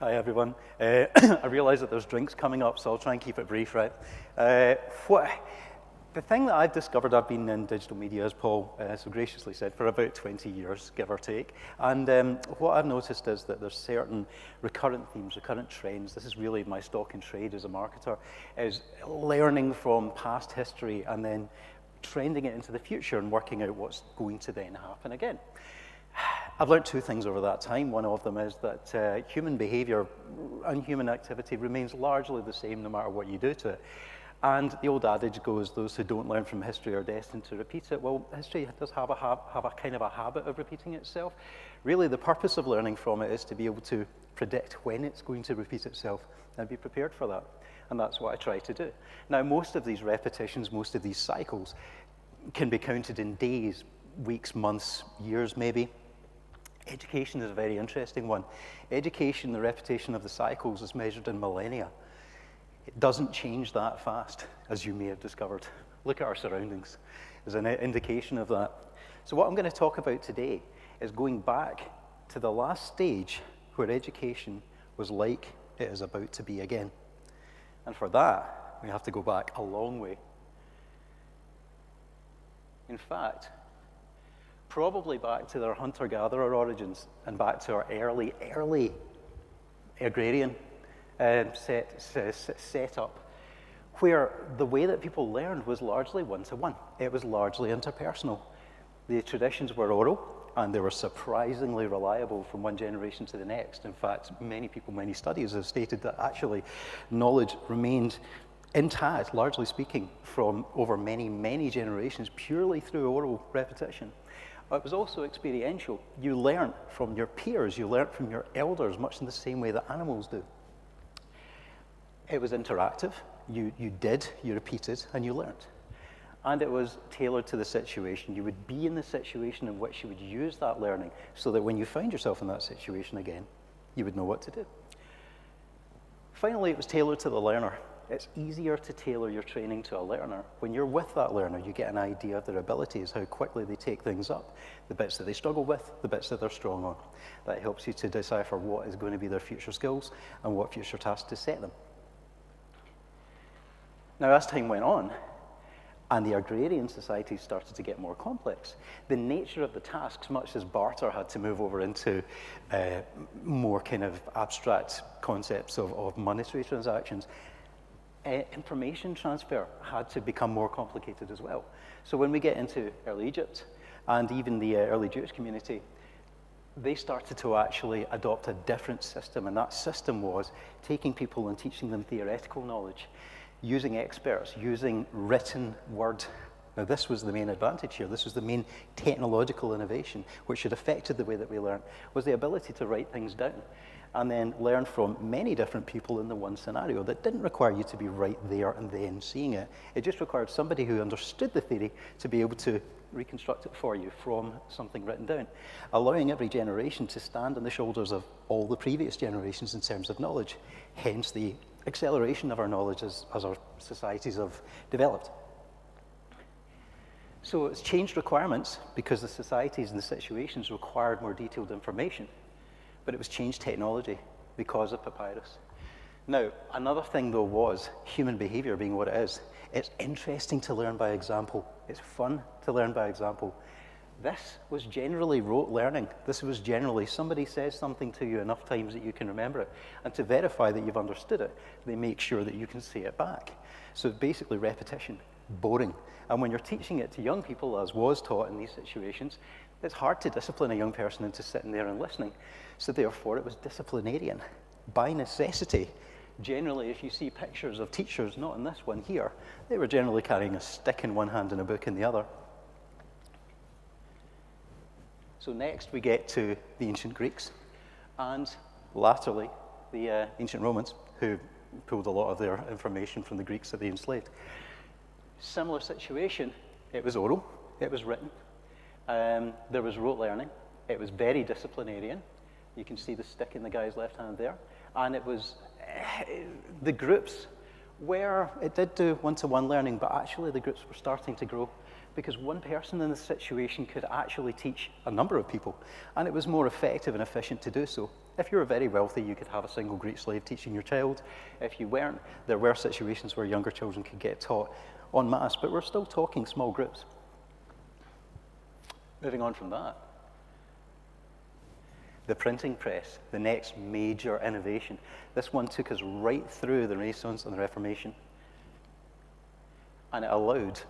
Hi everyone. I realise that there's drinks coming up, so I'll try and keep it brief, right? The thing that I've discovered, I've been in digital media, as Paul so graciously said, for about 20 years, give or take. And what I've noticed is that there's certain recurrent themes, recurrent trends. This is really my stock in trade as a marketer, is learning from past history and then trending it into the future and working out what's going to then happen again. I've learned two things over that time. One of them is that human behavior and human activity remains largely the same no matter what you do to it. And the old adage goes, those who don't learn from history are destined to repeat it. Well, history does have a kind of a habit of repeating itself. Really, the purpose of learning from it is to be able to predict when it's going to repeat itself and be prepared for that. And that's what I try to do. Now, most of these repetitions, most of these cycles can be counted in days, weeks, months, years maybe. Education is a very interesting one. Education, the repetition of the cycles, is measured in millennia. It doesn't change that fast, as you may have discovered. Look at our surroundings as an indication of that. So what I'm going to talk about today is going back to the last stage where education was like it is about to be again. And for that, we have to go back a long way. In fact, probably back to their hunter-gatherer origins and back to our early agrarian setup, where the way that people learned was largely one-to-one. It was largely interpersonal. The traditions were oral, and they were surprisingly reliable from one generation to the next. In fact, many people, many studies have stated that actually knowledge remained intact, largely speaking, from over many, many generations, purely through oral repetition. It was also experiential. You learned from your peers, you learned from your elders, much in the same way that animals do. It was interactive. You repeated, and you learned. And it was tailored to the situation. You would be in the situation in which you would use that learning so that when you found yourself in that situation again, you would know what to do. Finally, it was tailored to the learner. It's easier to tailor your training to a learner. When you're with that learner, you get an idea of their abilities, how quickly they take things up, the bits that they struggle with, the bits that they're strong on. That helps you to decipher what is going to be their future skills and what future tasks to set them. Now, as time went on, and the agrarian societies started to get more complex, the nature of the tasks, much as barter had to move over into more kind of abstract concepts of monetary transactions, information transfer had to become more complicated as well. So when we get into early Egypt and even the early Jewish community, they started to actually adopt a different system, and that system was taking people and teaching them theoretical knowledge, using experts, using written word. Now, this was the main advantage here. This was the main technological innovation, which had affected the way that we learn, was the ability to write things down and then learn from many different people in the one scenario. That didn't require you to be right there and then seeing it. It just required somebody who understood the theory to be able to reconstruct it for you from something written down, allowing every generation to stand on the shoulders of all the previous generations in terms of knowledge, hence the acceleration of our knowledge as our societies have developed. So it's changed requirements because the societies and the situations required more detailed information, but it was changed technology because of papyrus. Now, another thing though was human behavior being what it is. It's interesting to learn by example. It's fun to learn by example. This was generally rote learning. This was generally somebody says something to you enough times that you can remember it. And to verify that you've understood it, they make sure that you can say it back. So basically repetition, boring. And when you're teaching it to young people, as was taught in these situations, it's hard to discipline a young person into sitting there and listening. So therefore it was disciplinarian. By necessity, generally if you see pictures of teachers, not in this one here, they were generally carrying a stick in one hand and a book in the other. So next we get to the ancient Greeks and latterly the ancient Romans, who pulled a lot of their information from the Greeks that they enslaved. Similar situation, it was oral, it was written, there was rote learning, it was very disciplinarian. You can see the stick in the guy's left hand there. And it was, the groups where it did do one-to-one learning, but actually the groups were starting to grow because one person in the situation could actually teach a number of people, and it was more effective and efficient to do so. If you were very wealthy, you could have a single Greek slave teaching your child. If you weren't, there were situations where younger children could get taught en masse, but we're still talking small groups. Moving on from that, the printing press, the next major innovation. This one took us right through the Renaissance and the Reformation, and it allowed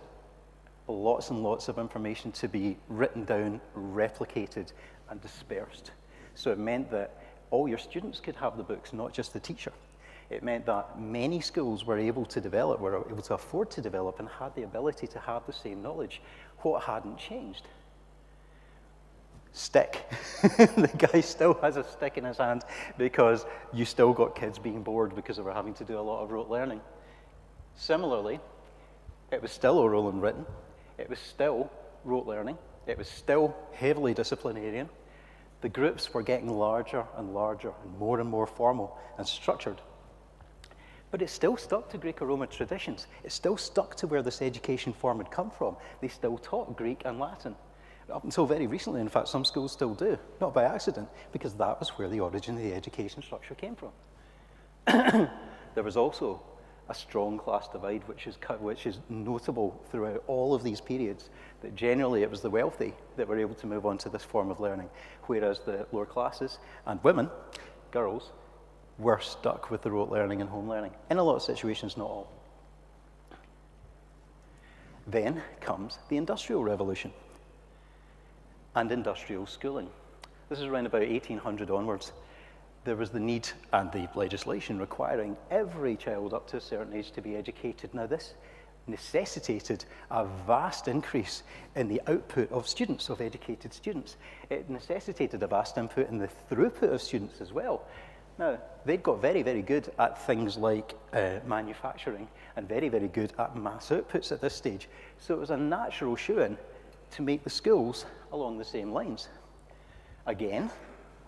lots and lots of information to be written down, replicated, and dispersed. So it meant that all your students could have the books, not just the teacher. It meant that many schools were able to develop, were able to afford to develop, and had the ability to have the same knowledge. What hadn't changed? Stick. The guy still has a stick in his hand because you still got kids being bored because they were having to do a lot of rote learning. Similarly, it was still oral and written. It was still rote learning. It was still heavily disciplinarian. The groups were getting larger and larger and more formal and structured. But it still stuck to Greco-Roman traditions. It still stuck to where this education form had come from. They still taught Greek and Latin. Up until very recently, in fact, some schools still do, not by accident, because that was where the origin of the education structure came from. There was also a strong class divide, which is notable throughout all of these periods, that generally it was the wealthy that were able to move on to this form of learning, whereas the lower classes and women, girls, were stuck with the rote learning and home learning. In a lot of situations, not all. Then comes the Industrial Revolution and industrial schooling. This is around about 1800 onwards. There was the need and the legislation requiring every child up to a certain age to be educated. Now, this necessitated a vast increase in the output of students, of educated students. It necessitated a vast input in the throughput of students as well. Now, they'd got very, very good at things like manufacturing and very, very good at mass outputs at this stage. So it was a natural shoe-in to make the schools along the same lines. Again,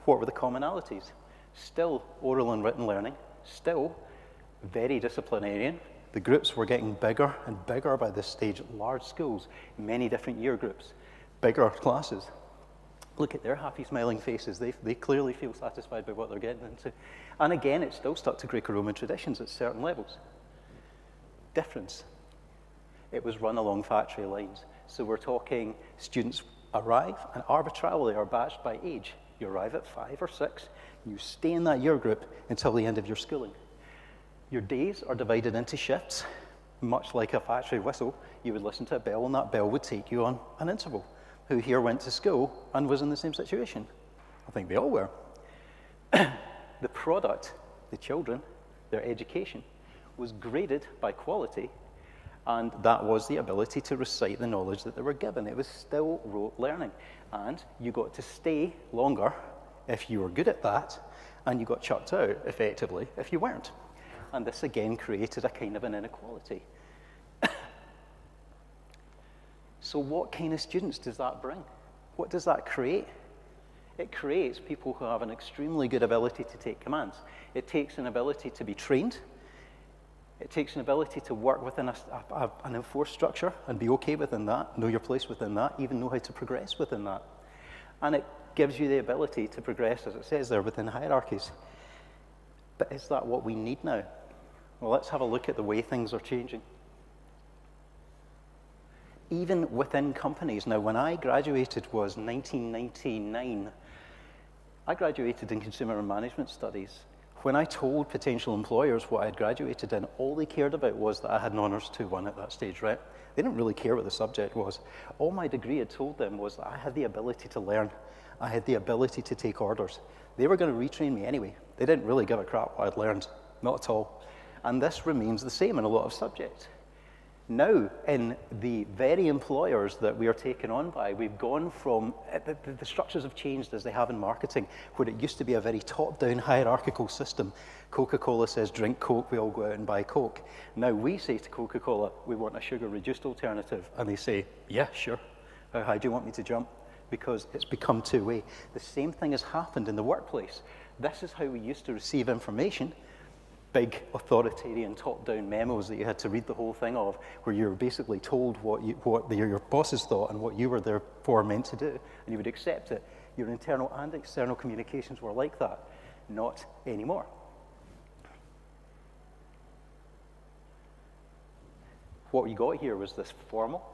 what were the commonalities? Still oral and written learning, still very disciplinarian. The groups were getting bigger and bigger by this stage, large schools, many different year groups, bigger classes. Look at their happy smiling faces. They clearly feel satisfied by what they're getting into. And again, it still stuck to Greco-Roman traditions at certain levels. Difference. It was run along factory lines. So we're talking students arrive and arbitrarily are batched by age. You arrive at 5 or 6, and you stay in that year group until the end of your schooling. Your days are divided into shifts. Much like a factory whistle, you would listen to a bell, and that bell would take you on an interval. Who here went to school and was in the same situation? I think they all were. The product, the children, their education, was graded by quality, and that was the ability to recite the knowledge that they were given. It was still rote learning, and you got to stay longer if you were good at that, and you got chucked out, effectively, if you weren't. And this again created a kind of an inequality. So what kind of students does that bring? What does that create? It creates people who have an extremely good ability to take commands. It takes an ability to be trained. It takes an ability to work within an enforced structure and be okay within that, know your place within that, even know how to progress within that. And it gives you the ability to progress, as it says there, within hierarchies. But is that what we need now? Well, let's have a look at the way things are changing. Even within companies. Now, when I graduated was 1999. I graduated in consumer and management studies. When I told potential employers what I had graduated in, all they cared about was that I had an Honours 2-1 at that stage, right? They didn't really care what the subject was. All my degree had told them was that I had the ability to learn. I had the ability to take orders. They were going to retrain me anyway. They didn't really give a crap what I'd learned, not at all. And this remains the same in a lot of subjects. Now, in the very employers that we are taken on by, we've gone from, the structures have changed as they have in marketing, where it used to be a very top-down hierarchical system. Coca-Cola says, drink Coke, we all go out and buy Coke. Now we say to Coca-Cola, we want a sugar-reduced alternative, and they say, yeah, sure. How high do you want me to jump? Because it's become two-way. The same thing has happened in the workplace. This is how we used to receive information. big authoritarian top-down memos that you had to read the whole thing of, where you were basically told what your bosses thought and what you were therefore meant to do, and you would accept it. Your internal and external communications were like that. Not anymore. What we got here was this formal,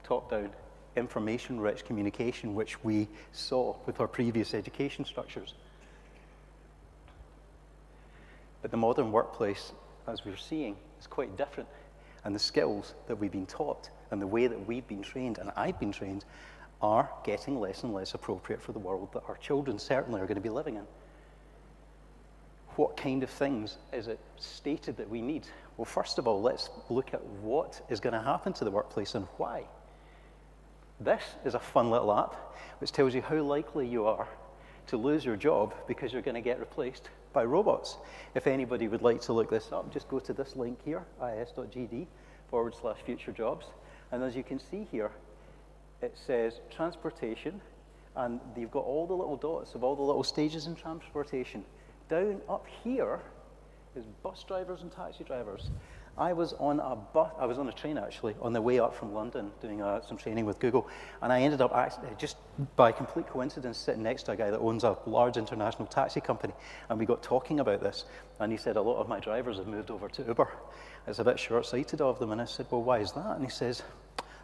top-down, information-rich communication which we saw with our previous education structures. But the modern workplace, as we're seeing, is quite different. And the skills that we've been taught and the way that we've been trained, and I've been trained, are getting less and less appropriate for the world that our children certainly are going to be living in. What kind of things is it stated that we need? Well, first of all, let's look at what is going to happen to the workplace and why. This is a fun little app which tells you how likely you are to lose your job because you're going to get replaced by robots. If anybody would like to look this up, just go to this link here, is.gd/future jobs. And as you can see here, it says transportation, and you've got all the little dots of all the little stages in transportation. Down up here is bus drivers and taxi drivers. I was on a train actually, on the way up from London doing some training with Google, and I ended up actually, just by complete coincidence, sitting next to a guy that owns a large international taxi company, and we got talking about this, and he said a lot of my drivers have moved over to Uber. It's a bit short-sighted of them, and I said, well, why is that? And he says,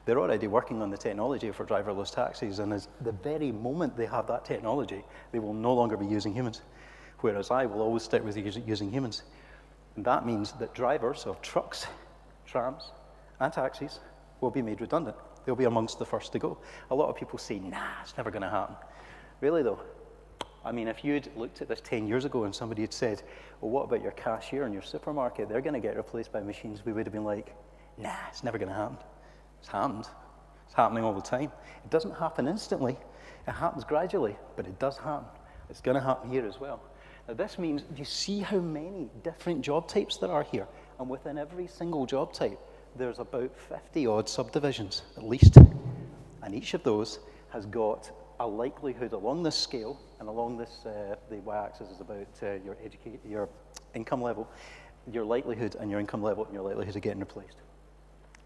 they're already working on the technology for driverless taxis, and as the very moment they have that technology, they will no longer be using humans, whereas I will always stick with using humans. And that means that drivers of trucks, trams, and taxis will be made redundant. They'll be amongst the first to go. A lot of people say, nah, it's never going to happen. Really, though? I mean, if you'd looked at this 10 years ago and somebody had said, well, what about your cashier in your supermarket? They're going to get replaced by machines. We would have been like, nah, it's never going to happen. It's happened. It's happening all the time. It doesn't happen instantly. It happens gradually, but it does happen. It's going to happen here as well. Now this means, do you see how many different job types there are here? And within every single job type, there's about 50 odd subdivisions, at least. And each of those has got a likelihood along this scale, and along this, the y-axis is about your income level, your likelihood and your income level and your likelihood of getting replaced.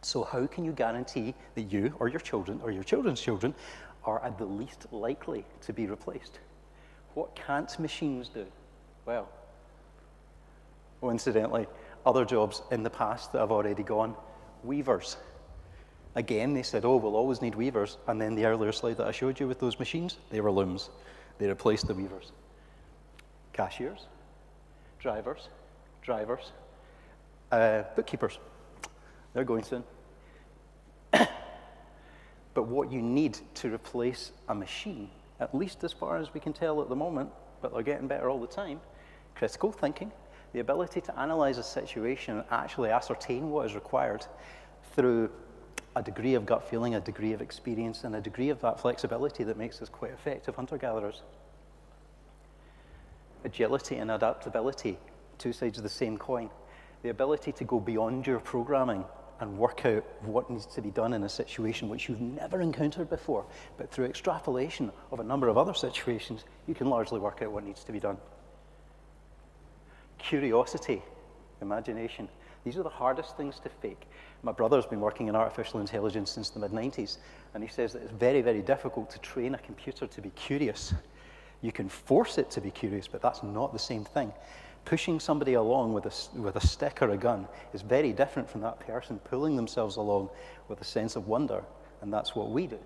So how can you guarantee that you or your children or your children's children are at the least likely to be replaced? What can't machines do? Well, incidentally, other jobs in the past that have already gone, weavers. Again, they said, oh, we'll always need weavers. And then the earlier slide that I showed you with those machines, they were looms. They replaced the weavers. Cashiers, drivers, bookkeepers. They're going soon. But what you need to replace a machine, at least as far as we can tell at the moment, but they're getting better all the time, critical thinking, the ability to analyze a situation and actually ascertain what is required through a degree of gut feeling, a degree of experience, and a degree of that flexibility that makes us quite effective hunter-gatherers. Agility and adaptability, two sides of the same coin. The ability to go beyond your programming and work out what needs to be done in a situation which you've never encountered before, but through extrapolation of a number of other situations, you can largely work out what needs to be done. Curiosity, imagination. These are the hardest things to fake. My brother's been working in artificial intelligence since the mid-90s, and he says that it's very, very difficult to train a computer to be curious. You can force it to be curious, but that's not the same thing. Pushing somebody along with a stick or a gun is very different from that person pulling themselves along with a sense of wonder, and that's what we do.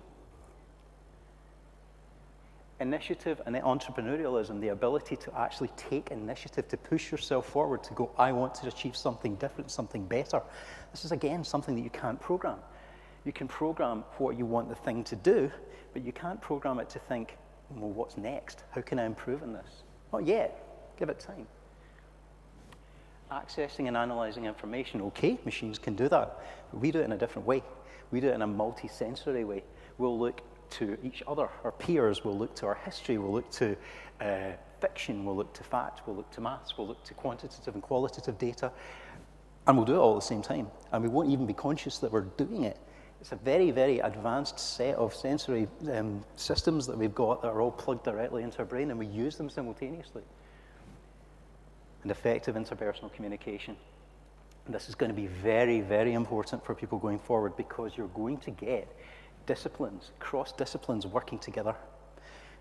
Initiative and entrepreneurialism, the ability to actually take initiative, to push yourself forward, to go, I want to achieve something different, something better. This is, again, something that you can't program. You can program what you want the thing to do, but you can't program it to think, well, what's next? How can I improve on this? Not yet. Give it time. Accessing and analyzing information, okay, machines can do that, but we do it in a different way. We do it in a multi-sensory way. We'll look to each other, our peers, we'll look to our history, we'll look to fiction, we'll look to fact, we'll look to maths, we'll look to quantitative and qualitative data, and we'll do it all at the same time, and we won't even be conscious that we're doing it. It's a very, very advanced set of sensory systems that we've got that are all plugged directly into our brain, and we use them simultaneously. and effective interpersonal communication. And this is going to be very, very important for people going forward, because you're going to get disciplines, cross-disciplines working together.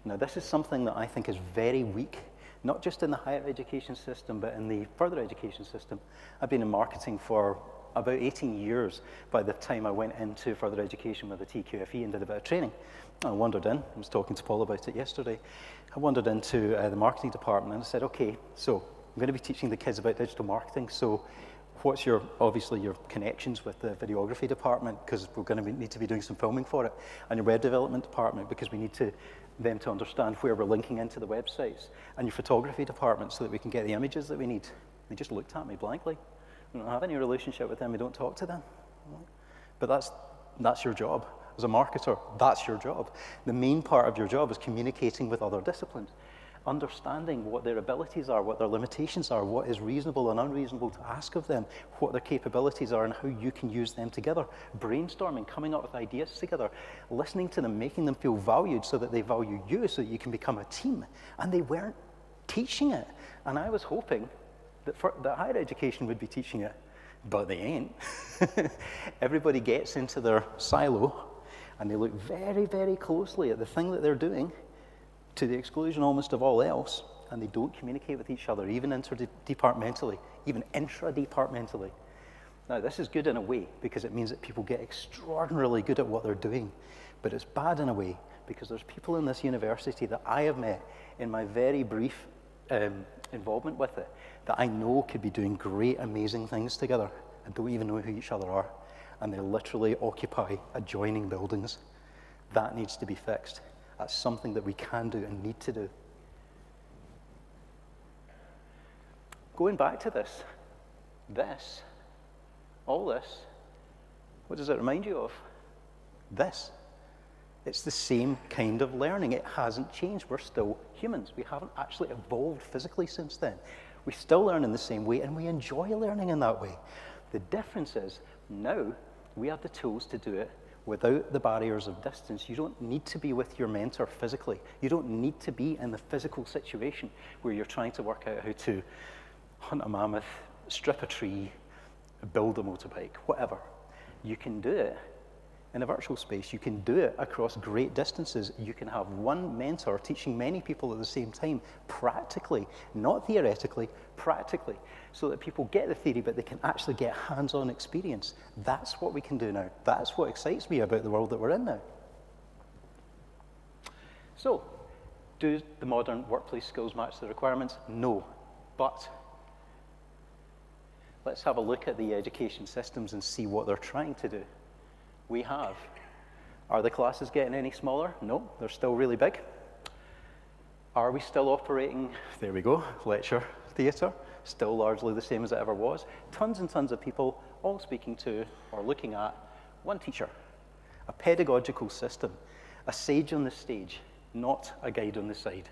Now, this is something that I think is very weak, not just in the higher education system, but in the further education system. I've been in marketing for about 18 years by the time I went into further education with the TQFE and did a bit of training. I wandered in, I was talking to Paul about it yesterday. I wandered into the marketing department and I said, okay, so I'm going to be teaching the kids about digital marketing, so what's obviously your connections with the videography department, because we're going to need to be doing some filming for it, and your web development department, because we need them to understand where we're linking into the websites, and your photography department, so that we can get the images that we need. They just looked at me blankly. We don't have any relationship with them, we don't talk to them. But that's your job. As a marketer, that's your job. The main part of your job is communicating with other disciplines, understanding what their abilities are, what their limitations are, what is reasonable and unreasonable to ask of them, what their capabilities are and how you can use them together, brainstorming, coming up with ideas together, listening to them, making them feel valued so that they value you, so that you can become a team. And they weren't teaching it. And I was hoping that higher education would be teaching it, but they ain't. Everybody gets into their silo and they look very, very closely at the thing that they're doing, to the exclusion almost of all else, and they don't communicate with each other, even interdepartmentally, even intra-departmentally. Now, this is good in a way, because it means that people get extraordinarily good at what they're doing, but it's bad in a way, because there's people in this university that I have met in my very brief involvement with it, that I know could be doing great, amazing things together, and don't even know who each other are, and they literally occupy adjoining buildings. That needs to be fixed. That's something that we can do and need to do. Going back to all this, what does it remind you of? This. It's the same kind of learning. It hasn't changed. We're still humans. We haven't actually evolved physically since then. We still learn in the same way, and we enjoy learning in that way. The difference is, now we have the tools to do it without the barriers of distance. You don't need to be with your mentor physically. You don't need to be in the physical situation where you're trying to work out how to hunt a mammoth, strip a tree, build a motorbike, whatever. You can do it in a virtual space. You can do it across great distances. You can have one mentor teaching many people at the same time, practically, not theoretically, practically, so that people get the theory, but they can actually get hands-on experience. That's what we can do now. That's what excites me about the world that we're in now. So, do the modern workplace skills match the requirements? No, but let's have a look at the education systems and see what they're trying to do. We have. Are the classes getting any smaller? No, they're still really big. Are we still operating, there we go, lecture theatre, still largely the same as it ever was. Tons and tons of people all speaking to or looking at one teacher. A pedagogical system, a sage on the stage, not a guide on the side.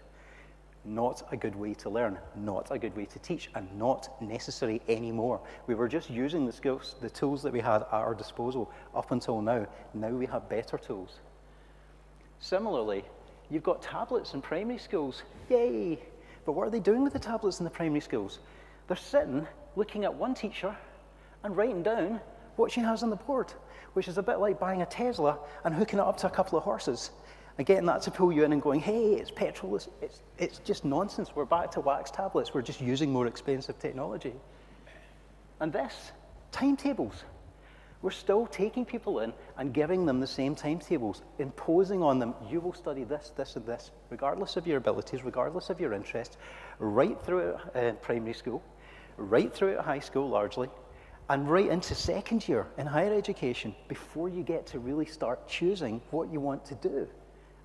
Not a good way to learn, not a good way to teach, and not necessary anymore. We were just using the skills, the tools that we had at our disposal up until now. Now we have better tools. Similarly, you've got tablets in primary schools. Yay! But what are they doing with the tablets in the primary schools? They're sitting, looking at one teacher, and writing down what she has on the board, which is a bit like buying a Tesla and hooking it up to a couple of horses, and getting that to pull you in and going, hey, it's petrol, it's just nonsense. We're back to wax tablets. We're just using more expensive technology. And this, timetables. We're still taking people in and giving them the same timetables, imposing on them, you will study this, this, and this, regardless of your abilities, regardless of your interests, right through primary school, right through high school largely, and right into second year in higher education before you get to really start choosing what you want to do.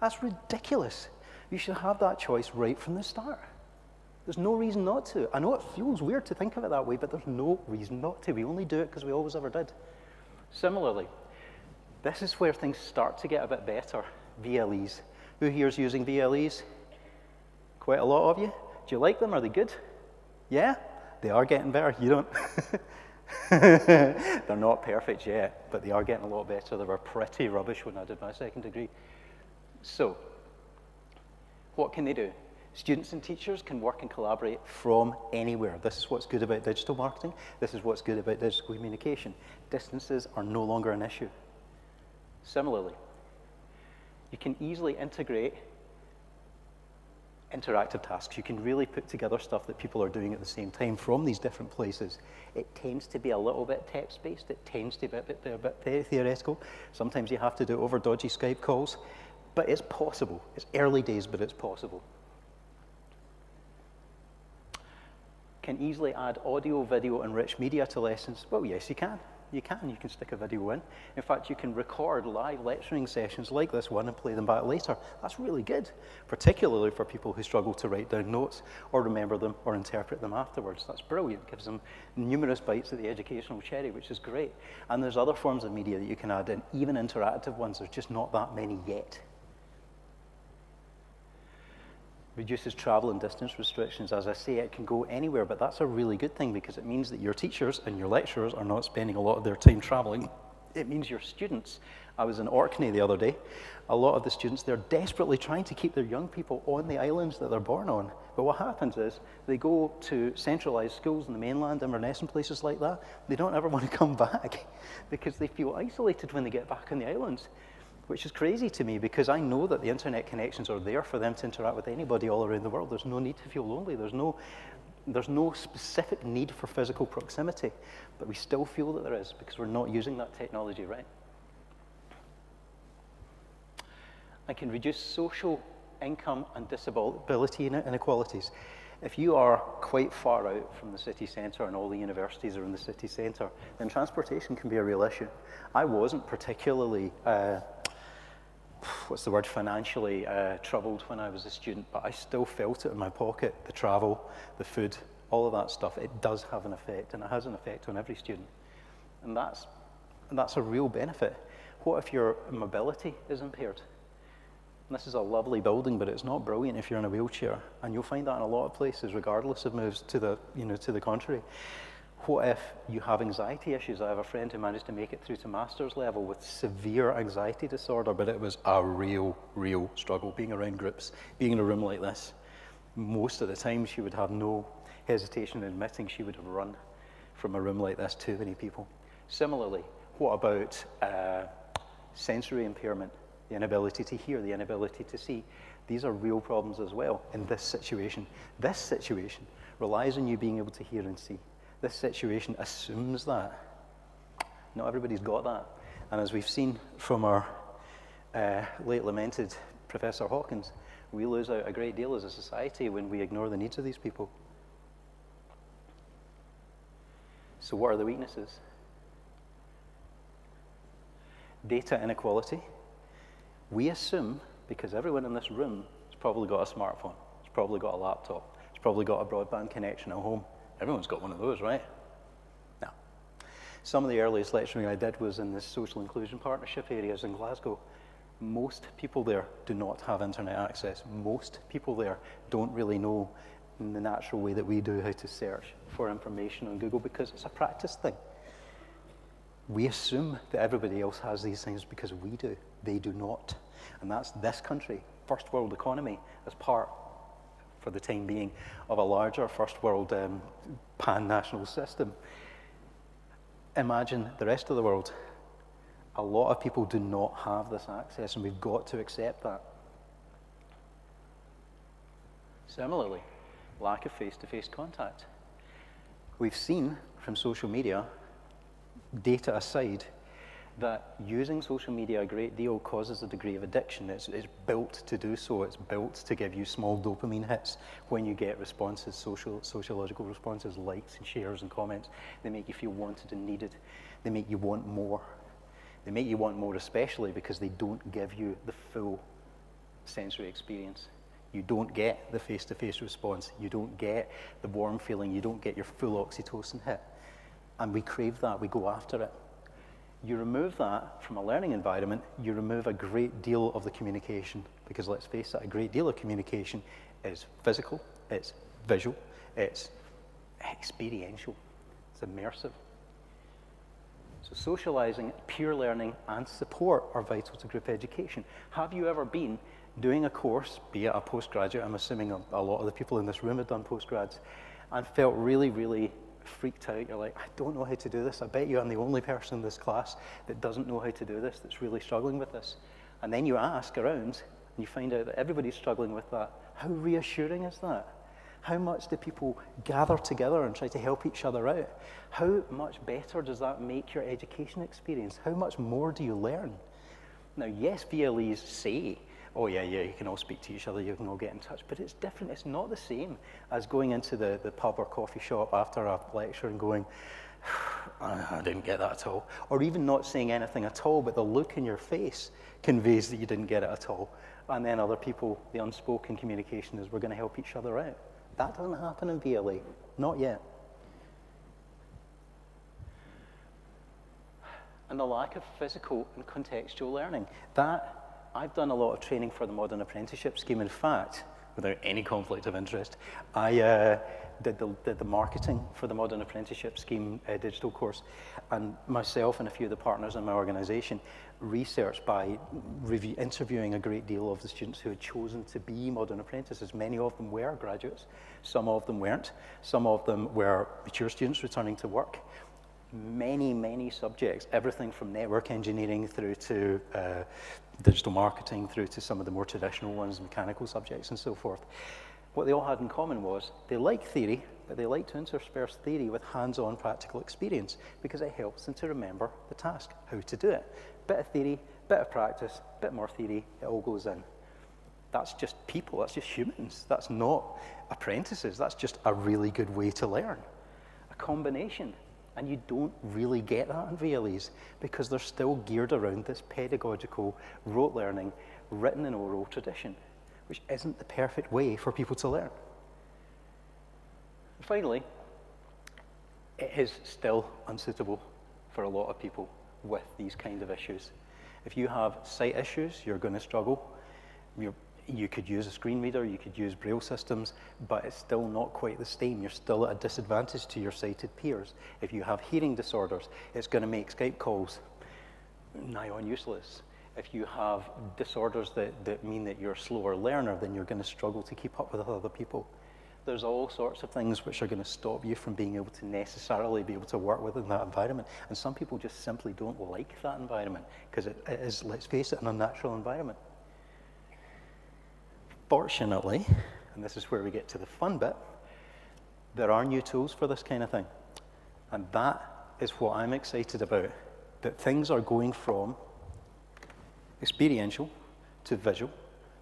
That's ridiculous. You should have that choice right from the start. There's no reason not to. I know it feels weird to think of it that way, but there's no reason not to. We only do it because we always ever did. Similarly, this is where things start to get a bit better. VLEs. Who here is using VLEs? Quite a lot of you. Do you like them? Are they good? Yeah? They are getting better. You don't. They're not perfect yet, but they are getting a lot better. They were pretty rubbish when I did my second degree. So, what can they do? Students and teachers can work and collaborate from anywhere. This is what's good about digital marketing. This is what's good about digital communication. Distances are no longer an issue. Similarly, you can easily integrate interactive tasks. You can really put together stuff that people are doing at the same time from these different places. It tends to be a little bit text-based. It tends to be a bit theoretical. Sometimes you have to do it over dodgy Skype calls, but it's possible. It's early days, but it's possible. Can easily add audio, video, and rich media to lessons? Well, yes, you can. You can stick a video in. In fact, you can record live lecturing sessions like this one and play them back later. That's really good, particularly for people who struggle to write down notes or remember them or interpret them afterwards. That's brilliant. Gives them numerous bites of the educational cherry, which is great. And there's other forms of media that you can add in, even interactive ones. There's just not that many yet. Reduces travel and distance restrictions. As I say, it can go anywhere, but that's a really good thing because it means that your teachers and your lecturers are not spending a lot of their time traveling. It means your students. I was in Orkney the other day. A lot of the students, they're desperately trying to keep their young people on the islands that they're born on. But what happens is they go to centralised schools in the mainland, Inverness and places like that. They don't ever want to come back because they feel isolated when they get back on the islands. Which is crazy to me because I know that the internet connections are there for them to interact with anybody all around the world. There's no need to feel lonely. There's no specific need for physical proximity, but we still feel that there is because we're not using that technology right. I can reduce social income and disability inequalities. If you are quite far out from the city centre and all the universities are in the city centre, then transportation can be a real issue. I wasn't particularly financially troubled when I was a student, but I still felt it in my pocket, the travel, the food, all of that stuff. It does have an effect, and it has an effect on every student. And that's a real benefit. What if your mobility is impaired? And this is a lovely building, but it's not brilliant if you're in a wheelchair, and you'll find that in a lot of places, regardless of moves to the contrary. What if you have anxiety issues? I have a friend who managed to make it through to master's level with severe anxiety disorder, but it was a real struggle being around groups, being in a room like this. Most of the time she would have no hesitation in admitting she would have run from a room like this to many people. Similarly, what about sensory impairment, the inability to hear, the inability to see? These are real problems as well in this situation. This situation relies on you being able to hear and see. This situation assumes that. Not everybody's got that. And as we've seen from our late lamented Professor Hawkins, we lose out a great deal as a society when we ignore the needs of these people. So what are the weaknesses? Data inequality. We assume, because everyone in this room has probably got a smartphone, has probably got a laptop, has probably got a broadband connection at home. Everyone's got one of those, right? Now, some of the earliest lecturing I did was in the social inclusion partnership areas in Glasgow. Most people there do not have internet access. Most people there don't really know in the natural way that we do how to search for information on Google because it's a practice thing. We assume that everybody else has these things because we do. They do not. And that's this country, first world economy, as part, for the time being, of a larger first world pan-national system. Imagine the rest of the world. A lot of people do not have this access, and we've got to accept that. Similarly, lack of face-to-face contact. We've seen from social media, data aside, that using social media a great deal causes a degree of addiction. It's built to do so. It's built to give you small dopamine hits when you get responses, sociological responses, likes and shares and comments. They make you feel wanted and needed. They make you want more. They make you want more especially because they don't give you the full sensory experience. You don't get the face-to-face response. You don't get the warm feeling. You don't get your full oxytocin hit. And we crave that. We go after it. You remove that from a learning environment, you remove a great deal of the communication, because let's face it, a great deal of communication is physical, it's visual, it's experiential, it's immersive. So socializing, peer learning, and support are vital to group education. Have you ever been doing a course, be it a postgraduate, I'm assuming a lot of the people in this room have done postgrads, and felt really, really freaked out. You're like, I don't know how to do this. I bet you I'm the only person in this class that doesn't know how to do this, that's really struggling with this. And then you ask around, and you find out that everybody's struggling with that. How reassuring is that? How much do people gather together and try to help each other out? How much better does that make your education experience? How much more do you learn? Now, yes, VLEs say, oh yeah, you can all speak to each other, you can all get in touch, but it's different. It's not the same as going into the pub or coffee shop after a lecture and going, I didn't get that at all. Or even not saying anything at all, but the look in your face conveys that you didn't get it at all. And then other people, the unspoken communication is, we're going to help each other out. That doesn't happen in VLE, not yet. And the lack of physical and contextual learning. That, I've done a lot of training for the Modern Apprenticeship Scheme. In fact, without any conflict of interest, I did the marketing for the Modern Apprenticeship Scheme digital course. And myself and a few of the partners in my organisation researched by interviewing a great deal of the students who had chosen to be Modern Apprentices. Many of them were graduates, some of them weren't. Some of them were mature students returning to work. Many, many subjects, everything from network engineering through to digital marketing, through to some of the more traditional ones, mechanical subjects and so forth. What they all had in common was they like theory, but they like to intersperse theory with hands-on practical experience because it helps them to remember the task, how to do it. Bit of theory, bit of practice, bit more theory, it all goes in. That's just people, that's just humans. That's not apprentices, that's just a really good way to learn. A combination. And you don't really get that in VLEs because they're still geared around this pedagogical, rote learning, written and oral tradition, which isn't the perfect way for people to learn. And finally, it is still unsuitable for a lot of people with these kind of issues. If you have sight issues, you're going to struggle. You could use a screen reader, you could use Braille systems, but it's still not quite the same. You're still at a disadvantage to your sighted peers. If you have hearing disorders, it's going to make Skype calls nigh on useless. If you have disorders that mean that you're a slower learner, then you're going to struggle to keep up with other people. There's all sorts of things which are going to stop you from being able to necessarily be able to work within that environment. And some people just simply don't like that environment because it is, let's face it, an unnatural environment. Fortunately, and this is where we get to the fun bit, there are new tools for this kind of thing. And that is what I'm excited about, that things are going from experiential to visual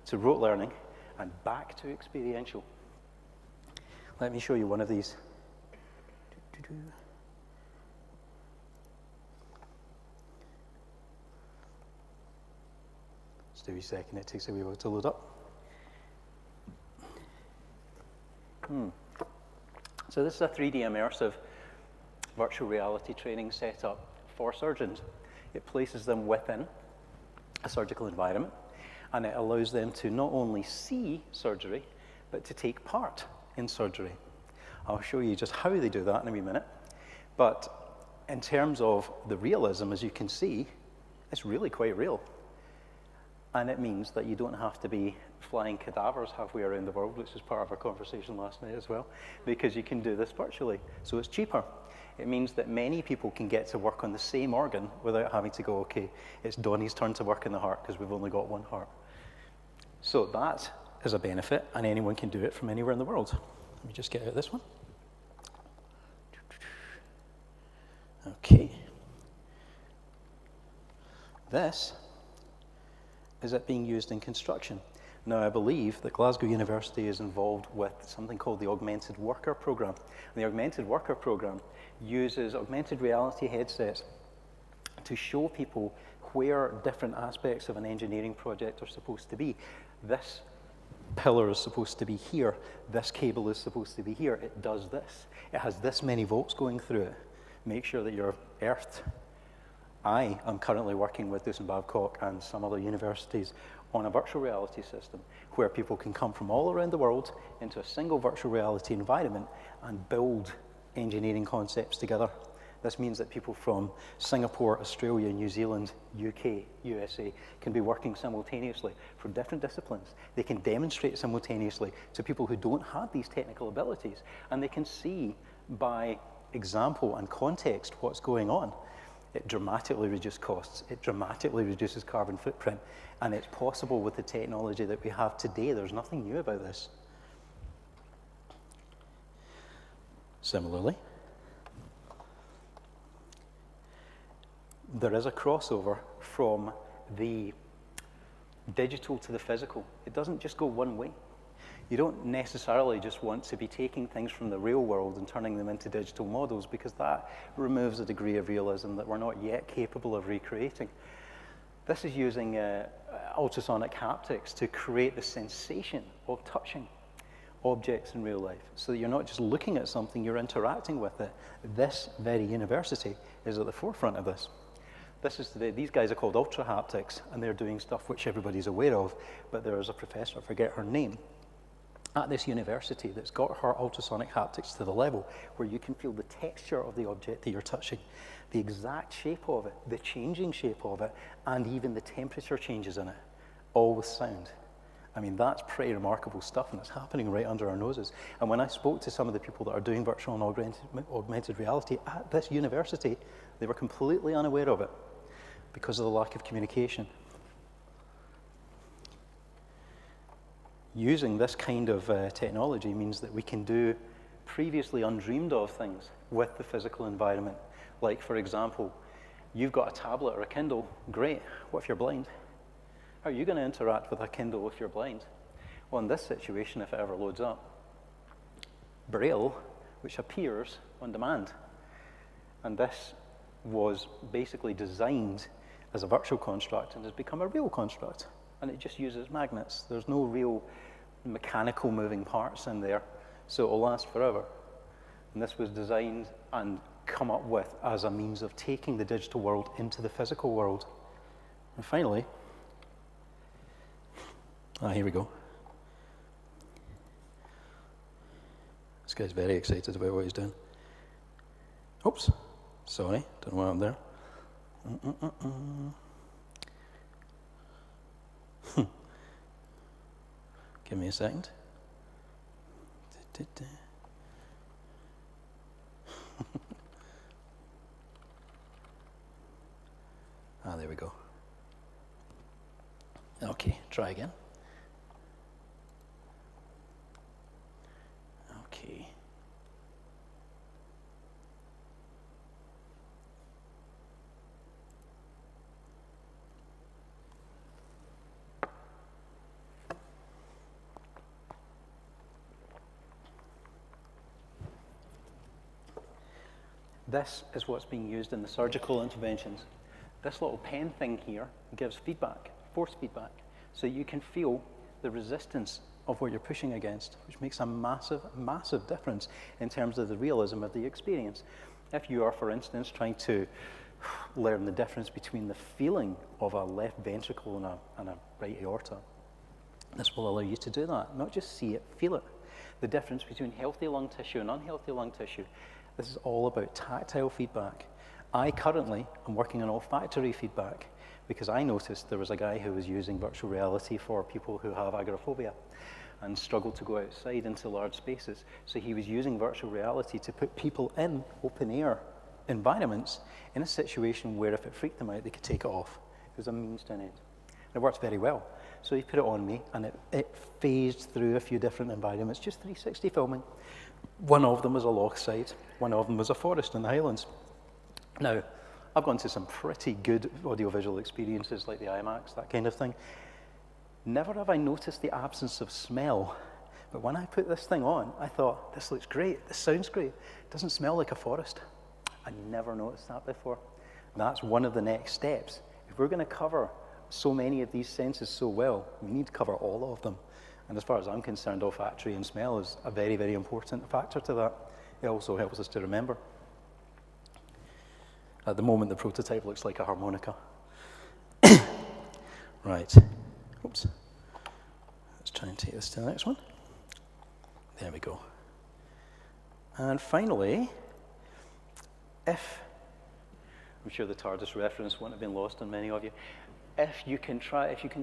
to rote learning and back to experiential. Let me show you one of these. Just a wee second, it takes a wee while to load up. So this is a 3D immersive virtual reality training setup for surgeons. It places them within a surgical environment, and it allows them to not only see surgery, but to take part in surgery. I'll show you just how they do that in a wee minute. But in terms of the realism, as you can see, it's really quite real. And it means that you don't have to be flying cadavers halfway around the world, which is part of our conversation last night as well, because you can do this virtually. So it's cheaper. It means that many people can get to work on the same organ without having to go, okay, it's Donnie's turn to work in the heart because we've only got one heart. So that is a benefit, and anyone can do it from anywhere in the world. Let me just get out this one. Okay. This is it being used in construction. Now, I believe that Glasgow University is involved with something called the Augmented Worker Programme. And the Augmented Worker Programme uses augmented reality headsets to show people where different aspects of an engineering project are supposed to be. This pillar is supposed to be here. This cable is supposed to be here. It does this. It has this many volts going through it. Make sure that you're earthed. I am currently working with Deuce and Babcock and some other universities on a virtual reality system where people can come from all around the world into a single virtual reality environment and build engineering concepts together This means that people from Singapore, Australia, New Zealand, UK, USA can be working simultaneously from different disciplines. They can demonstrate simultaneously to people who don't have these technical abilities, and they can see by example and context what's going on. It dramatically reduces costs, it dramatically reduces carbon footprint, and it's possible with the technology that we have today. There's nothing new about this. Similarly, there is a crossover from the digital to the physical. It doesn't just go one way. You don't necessarily just want to be taking things from the real world and turning them into digital models, because that removes a degree of realism that we're not yet capable of recreating. This is using ultrasonic haptics to create the sensation of touching objects in real life, so that you're not just looking at something, you're interacting with it. This very university is at the forefront of this. These guys are called ultra haptics, and they're doing stuff which everybody's aware of, but there is a professor, I forget her name, at this university that's got her ultrasonic haptics to the level where you can feel the texture of the object that you're touching, the exact shape of it, the changing shape of it, and even the temperature changes in it, all with sound. I mean, that's pretty remarkable stuff, and it's happening right under our noses. And when I spoke to some of the people that are doing virtual and augmented reality at this university, they were completely unaware of it because of the lack of communication. Using this kind of technology means that we can do previously undreamed of things with the physical environment. Like, for example, you've got a tablet or a Kindle, great. What if you're blind? How are you going to interact with a Kindle if you're blind? Well, in this situation, if it ever loads up, Braille, which appears on demand. And this was basically designed as a virtual construct and has become a real construct. And it just uses magnets. There's no real mechanical moving parts in there, so it will last forever. And this was designed and come up with as a means of taking the digital world into the physical world. And finally, here we go. This guy's very excited about what he's doing. Oops, sorry, don't know why I'm there. Give me a second. There we go. Okay, try again. Okay. This is what's being used in the surgical interventions. This little pen thing here gives feedback, force feedback, so you can feel the resistance of what you're pushing against, which makes a massive, massive difference in terms of the realism of the experience. If you are, for instance, trying to learn the difference between the feeling of a left ventricle and a right aorta, this will allow you to do that, not just see it, feel it. The difference between healthy lung tissue and unhealthy lung tissue. This is all about tactile feedback. I currently am working on olfactory feedback because I noticed there was a guy who was using virtual reality for people who have agoraphobia and struggle to go outside into large spaces. So he was using virtual reality to put people in open air environments in a situation where if it freaked them out, they could take it off. It was a means to an end. It worked very well. So he put it on me, and it phased through a few different environments, just 360 filming. One of them was a lochside, one of them was a forest in the Highlands. Now, I've gone to some pretty good audiovisual experiences like the IMAX, that kind of thing. Never have I noticed the absence of smell, but when I put this thing on, I thought, this looks great, this sounds great. It doesn't smell like a forest. I never noticed that before. That's one of the next steps. If we're going to cover so many of these senses so well, we need to cover all of them. And as far as I'm concerned, olfactory and smell is a very, very important factor to that. It also helps us to remember. At the moment, the prototype looks like a harmonica. Right. Oops. Let's try and take this to the next one. There we go. And finally, if I'm sure the TARDIS reference won't have been lost on many of you. If you can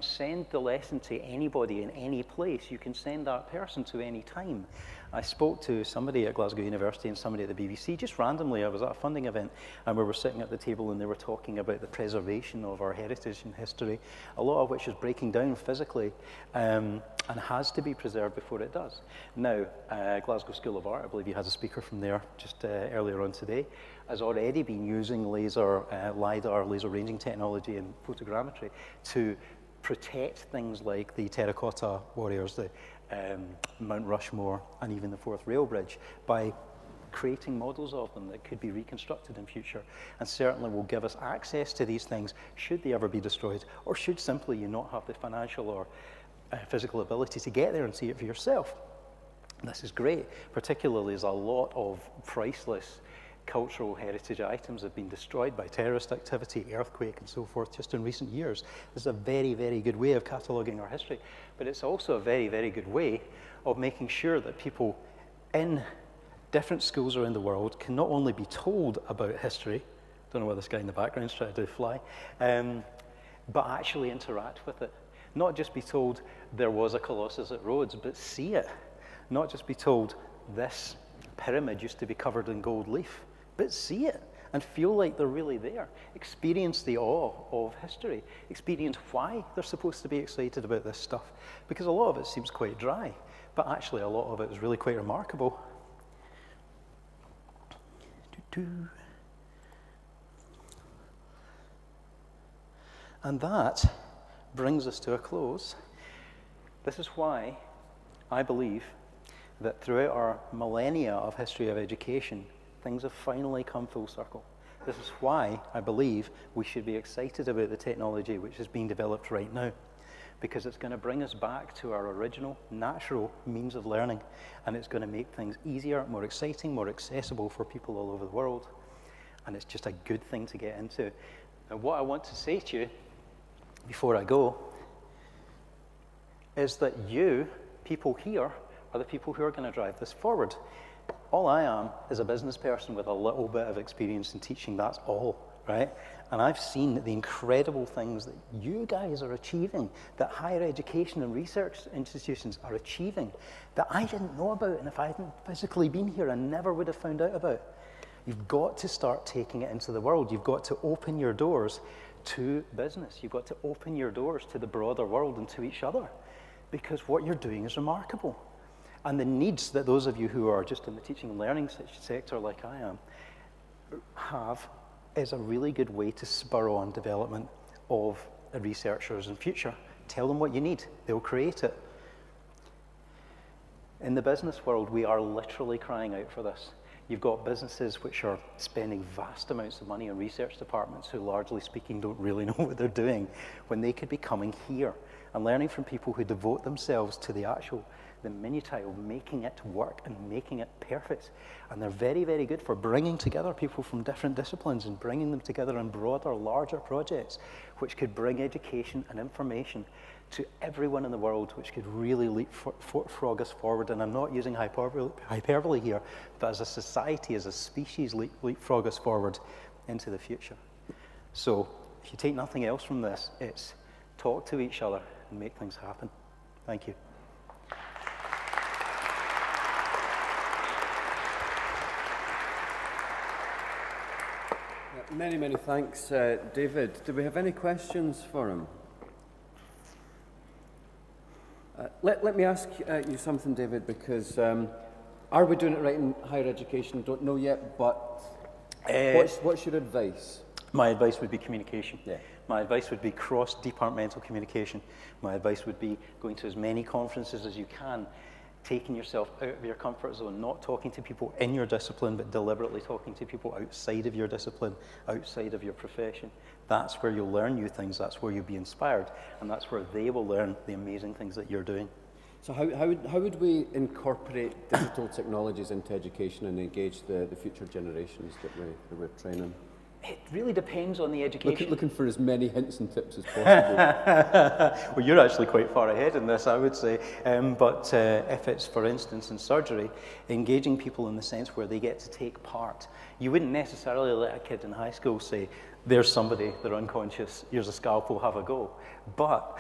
send the lesson to anybody in any place, you can send that person to any time. I spoke to somebody at Glasgow University and somebody at the BBC just randomly. I was at a funding event and we were sitting at the table and they were talking about the preservation of our heritage and history, a lot of which is breaking down physically and has to be preserved before it does. Now, Glasgow School of Art, I believe you had a speaker from there just earlier on today, has already been using LiDAR, laser ranging technology and photogrammetry to protect things like the terracotta warriors, the Mount Rushmore, and even the Forth Rail Bridge by creating models of them that could be reconstructed in future, and certainly will give us access to these things should they ever be destroyed, or should simply you not have the financial or physical ability to get there and see it for yourself. This is great, particularly as a lot of priceless cultural heritage items have been destroyed by terrorist activity, earthquake, and so forth just in recent years. This is a very, very good way of cataloguing our history, but it's also a very, very good way of making sure that people in different schools around the world can not only be told about history, don't know what this guy in the background is trying to do, fly, but actually interact with it. Not just be told there was a Colossus at Rhodes, but see it. Not just be told this pyramid used to be covered in gold leaf, but see it and feel like they're really there. Experience the awe of history. Experience why they're supposed to be excited about this stuff. Because a lot of it seems quite dry, but actually a lot of it is really quite remarkable. And that brings us to a close. This is why I believe that throughout our millennia of history of education, things have finally come full circle. This is why I believe we should be excited about the technology which is being developed right now, because it's going to bring us back to our original, natural means of learning, and it's going to make things easier, more exciting, more accessible for people all over the world, and it's just a good thing to get into. And what I want to say to you before I go is that you, people here, are the people who are going to drive this forward. All I am is a business person with a little bit of experience in teaching, that's all, right? And I've seen the incredible things that you guys are achieving, that higher education and research institutions are achieving, that I didn't know about, and if I hadn't physically been here, I never would have found out about. You've got to start taking it into the world. You've got to open your doors to business. You've got to open your doors to the broader world and to each other, because what you're doing is remarkable. And the needs that those of you who are just in the teaching and learning sector like I am have is a really good way to spur on development of researchers in future. Tell them what you need, they'll create it. In the business world, we are literally crying out for this. You've got businesses which are spending vast amounts of money on research departments who, largely speaking, don't really know what they're doing, when they could be coming here and learning from people who devote themselves to the minutiae of making it work and making it perfect. And they're very, very good for bringing together people from different disciplines and bringing them together in broader, larger projects, which could bring education and information to everyone in the world, which could really leapfrog us forward. And I'm not using hyperbole here, but as a society, as a species, leapfrog us forward into the future. So if you take nothing else from this, it's talk to each other and make things happen. Thank you. Many, many thanks, David. Do we have any questions for him? Let me ask you something, David, because are we doing it right in higher education? Don't know yet, but what's your advice? My advice would be communication. Yeah. My advice would be cross-departmental communication. My advice would be going to as many conferences as you can, taking yourself out of your comfort zone, not talking to people in your discipline, but deliberately talking to people outside of your discipline, outside of your profession. That's where you'll learn new things, that's where you'll be inspired, and that's where they will learn the amazing things that you're doing. So how would we incorporate digital technologies into education and engage the future generations that we're training? It really depends on the education. Looking for as many hints and tips as possible. Well, you're actually quite far ahead in this, I would say. But if it's, for instance, in surgery, engaging people in the sense where they get to take part. You wouldn't necessarily let a kid in high school say, there's somebody, they're unconscious, here's a scalpel, have a go. But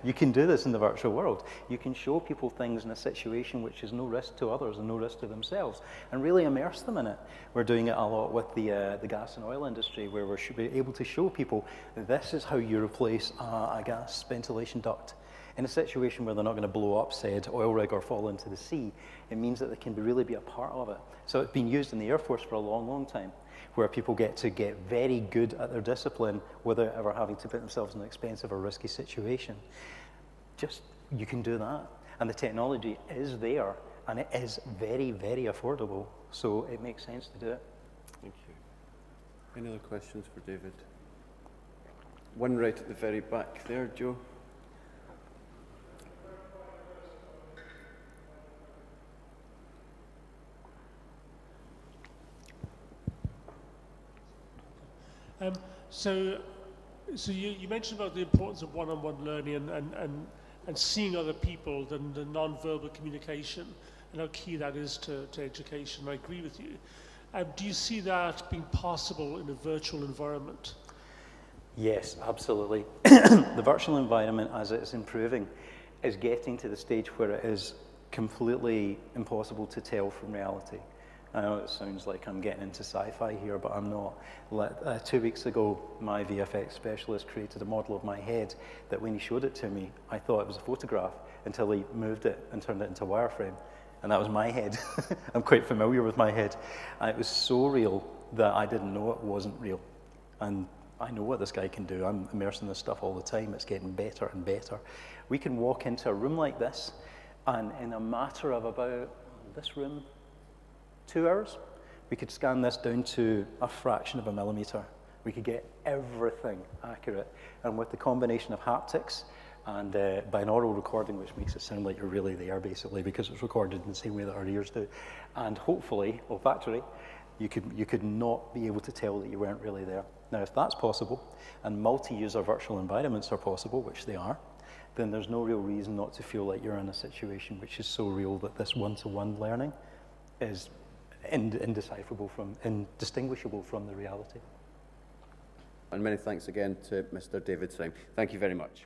you can do this in the virtual world. You can show people things in a situation which is no risk to others and no risk to themselves, and really immerse them in it. We're doing it a lot with the gas and oil industry, where we should be able to show people this is how you replace a gas ventilation duct. In a situation where they're not going to blow up said oil rig or fall into the sea, it means that they can really be a part of it. So it's been used in the Air Force for a long, long time, where people get to get very good at their discipline without ever having to put themselves in an expensive or risky situation. Just, you can do that. And the technology is there, and it is very, very affordable. So it makes sense to do it. Thank you. Any other questions for David? One right at the very back there, Joe. So you mentioned about the importance of one-on-one learning and seeing other people, and the non-verbal communication, and how key that is to education. I agree with you. Do you see that being possible in a virtual environment? Yes, absolutely. The virtual environment, as it's improving, is getting to the stage where it is completely impossible to tell from reality. I know it sounds like I'm getting into sci-fi here, but I'm not. 2 weeks ago, my VFX specialist created a model of my head that when he showed it to me, I thought it was a photograph until he moved it and turned it into a wireframe. And that was my head. I'm quite familiar with my head. And it was so real that I didn't know it wasn't real. And I know what this guy can do. I'm immersing this stuff all the time. It's getting better and better. We can walk into a room like this, and in a matter of about this room, 2 hours, we could scan this down to a fraction of a millimeter. We could get everything accurate. And with the combination of haptics and binaural recording, which makes it sound like you're really there, basically, because it's recorded in the same way that our ears do, and hopefully olfactory, you could not be able to tell that you weren't really there. Now, if that's possible, and multi-user virtual environments are possible, which they are, then there's no real reason not to feel like you're in a situation which is so real that this one-to-one learning is indistinguishable from the reality. And many thanks again to Mr. David Sime. Thank you very much.